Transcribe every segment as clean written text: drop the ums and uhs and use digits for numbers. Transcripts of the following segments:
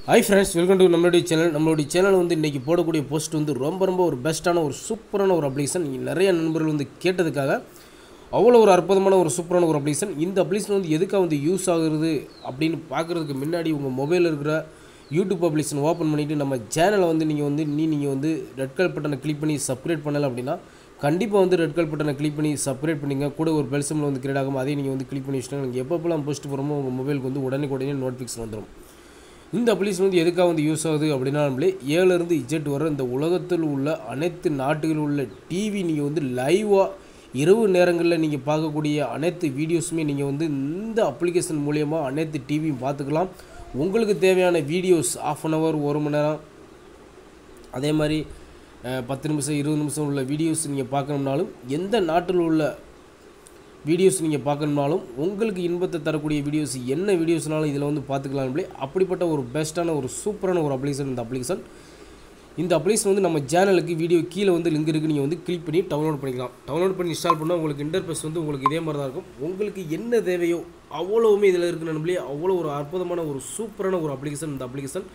Hi friends, welcome to நம்மளுடைய channel வந்து இன்னைக்கு போடக்கூடிய போஸ்ட் வந்து ரொம்ப ஒரு பெஸ்ட்டான ஒரு சூப்பரான ஒரு அப்ளிகேஷன். நிறைய நண்பர்கள் வந்து கேட்டதுக்காக அவ்வளோ ஒரு அற்புதமான ஒரு சூப்பரான ஒரு அப்ளிகேஷன். இந்த அப்ளிகேஷன் வந்து எதுக்காக வந்து யூஸ் ஆகுறது அப்படின்னு பார்க்குறதுக்கு முன்னாடி உங்கள் மொபைலில் இருக்கிற யூடியூப் அப்ளிகேஷன் ஓப்பன் பண்ணிவிட்டு நம்ம சேனலை வந்து நீங்கள் வந்து ரெட் கலர் பட்டனை கிளிக் பண்ணி சப்ஸ்கிரைப் பண்ணலை அப்படின்னா கண்டிப்பாக வந்து ரெட் கலர் பட்டனை கிளிக் பண்ணி சப்ஸ்கிரைப் பண்ணிங்க. கூட ஒரு பெல் சிம்பல் வந்து கிரியேட் ஆகும், அதையும் நீங்கள் வந்து கிளிக் பண்ணி வச்சுட்டாங்க. நீங்கள் எப்பப்போலாம் போஸ்ட் போகிறோமோ உங்கள் மொபைலுக்கு வந்து உடனே நோட்டிஃபிகேஷன் வந்துடும். இந்த அப்ளிகேஷன் வந்து எதுக்காக வந்து யூஸ் ஆகுது அப்படின்னா நம்மளே ஏலேருந்து இஜெட் வர இந்த உலகத்தில் உள்ள அனைத்து நாடுகளில் உள்ள டிவி நீங்கள் வந்து லைவாக இரவு நேரங்களில் நீங்கள் பார்க்கக்கூடிய அனைத்து வீடியோஸுமே நீங்கள் வந்து இந்த அப்ளிகேஷன் மூலயமா அனைத்து டிவியும் பார்த்துக்கலாம். உங்களுக்கு தேவையான வீடியோஸ் ½ அன் ஹவர் 1 மணி நேரம் அதே மாதிரி 10 நிமிஷம் 20 நிமிஷம் உள்ள வீடியோஸ் நீங்கள் பார்க்கணும்னாலும் எந்த நாட்டில் உள்ள வீடியோஸ் நீங்கள் பார்க்கணும்னாலும் உங்களுக்கு இன்பத்தை தரக்கூடிய வீடியோஸ் என்ன வீடியோஸ்னாலும் இதில் வந்து பார்த்துக்கலாம்லே. அப்படிப்பட்ட ஒரு பெஸ்ட்டான ஒரு சூப்பரான ஒரு அப்ளிகேஷன் இந்த அப்ளிகேஷன் வந்து நம்ம சேனலுக்கு வீடியோ கீழே வந்து லிங்க் இருக்குது, நீங்கள் வந்து கிளிக் பண்ணி டவுன்லோட் பண்ணிக்கலாம். டவுன்லோட் பண்ணி இன்ஸ்டால் பண்ணால் உங்களுக்கு இன்டர்ஃபேஸ் வந்து உங்களுக்கு இதே மாதிரி தான் இருக்கும். உங்களுக்கு என்ன தேவையோ அவ்வளோவுமே இதில் இருக்குது நம்மளே. அவ்வளோ ஒரு அற்புதமான ஒரு சூப்பரான ஒரு அப்ளிகேஷன். இந்த அப்ளிகேஷன்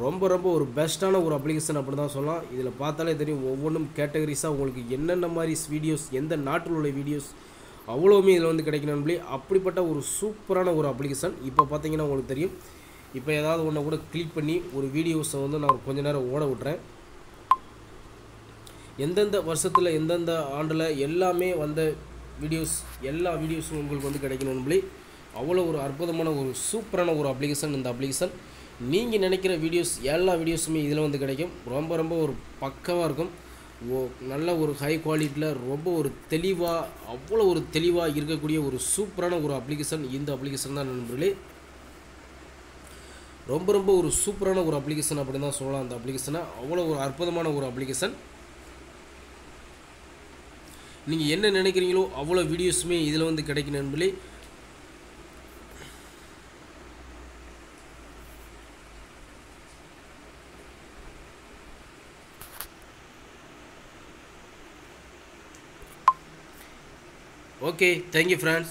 ரொம்ப ஒரு பெஸ்ட்டான ஒரு அப்ளிகேஷன் அப்படி தான் சொல்லலாம். இதில் பார்த்தாலே தெரியும் ஒவ்வொன்றும் கேட்டகரிஸாக உங்களுக்கு என்னென்ன மாதிரி வீடியோஸ் எந்த நாட்டில் உள்ள வீடியோஸ் அவ்வளோவுமே இதில் வந்து கிடைக்கணும்லே. அப்படிப்பட்ட ஒரு சூப்பரான ஒரு அப்ளிகேஷன். இப்போ பார்த்தீங்கன்னா உங்களுக்கு தெரியும், இப்போ ஏதாவது ஒன்று கூட கிளிக் பண்ணி ஒரு வீடியோஸை வந்து நான் கொஞ்ச நேரம் ஓட விட்றேன். எந்தெந்த வருஷத்தில் எந்தெந்த ஆண்டில் எல்லாமே வந்த வீடியோஸ் எல்லா வீடியோஸும் உங்களுக்கு வந்து கிடைக்கணும்லே. அவ்வளோ ஒரு அற்புதமான ஒரு சூப்பரான ஒரு அப்ளிகேஷன் இந்த அப்ளிகேஷன். நீங்கள் நினைக்கிற வீடியோஸ் எல்லா வீடியோஸுமே இதில் வந்து கிடைக்கும். ரொம்ப ஒரு பக்கவாக இருக்கும். நல்ல ஒரு ஹை குவாலிட்டியில் ரொம்ப ஒரு தெளிவாக அவ்வளோ ஒரு தெளிவாக இருக்கக்கூடிய ஒரு சூப்பரான ஒரு அப்ளிகேஷன் இந்த அப்ளிகேஷன் தான் நண்பர்களே. ரொம்ப ஒரு சூப்பரான ஒரு அப்ளிகேஷன் அப்படின்னு தான் சொல்லலாம். அந்த அப்ளிகேஷனை அவ்வளோ ஒரு அற்புதமான ஒரு அப்ளிகேஷன். நீங்கள் என்ன நினைக்கிறீங்களோ அவ்வளோ வீடியோஸுமே இதில் வந்து கிடைக்கும் நண்பர்களே. Okay, thank you friends.